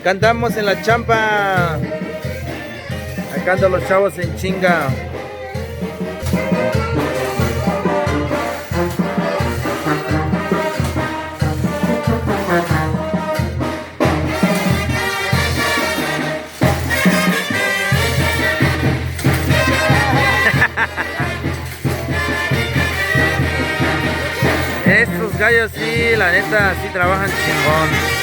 Acá andamos en la champa. Acá andan los chavos en chinga. Estos gallos sí, la neta, sí trabajan chingón.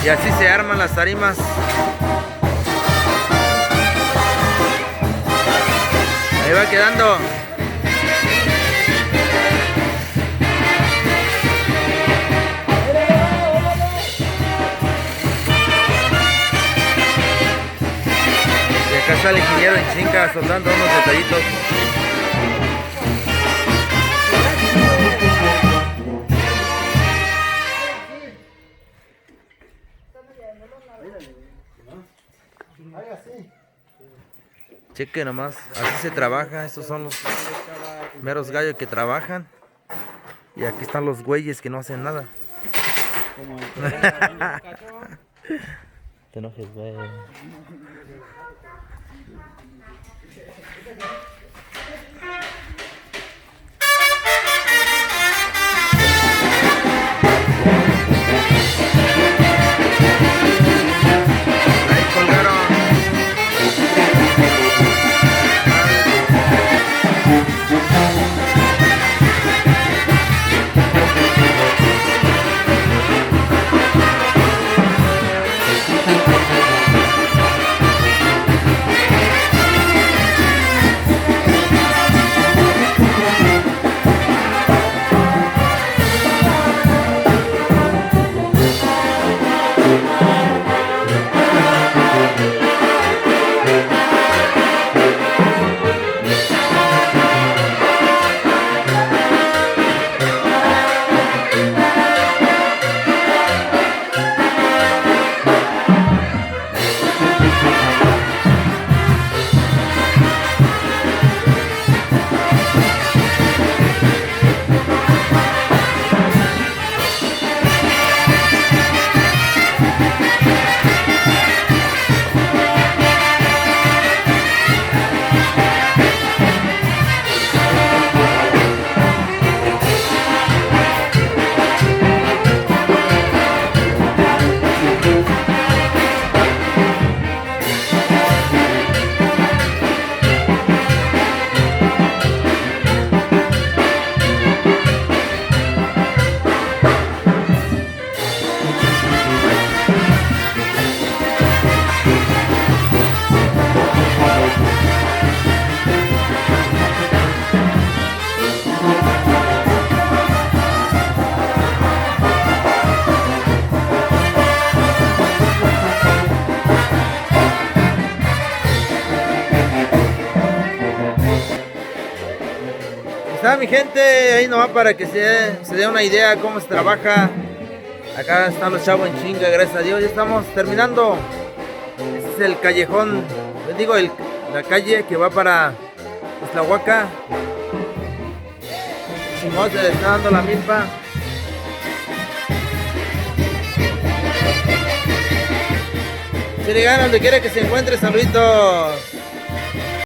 Y así se arman las tarimas. Ahí va quedando. Y acá está el ingeniero en chinga soldando unos detallitos. Cheque nomás, así se trabaja. Estos son los meros gallos que trabajan. Y aquí están los güeyes que no hacen nada. Te enojes, güey. Está mi gente, ahí nomás para que se dé una idea cómo se trabaja. Acá están los chavos en chinga, gracias a Dios. Ya estamos terminando. Este es el callejón, les digo, la calle que va para Tlahuaca. Simón se le está dando la milpa. Si le gana donde quiera que se encuentre, saluditos.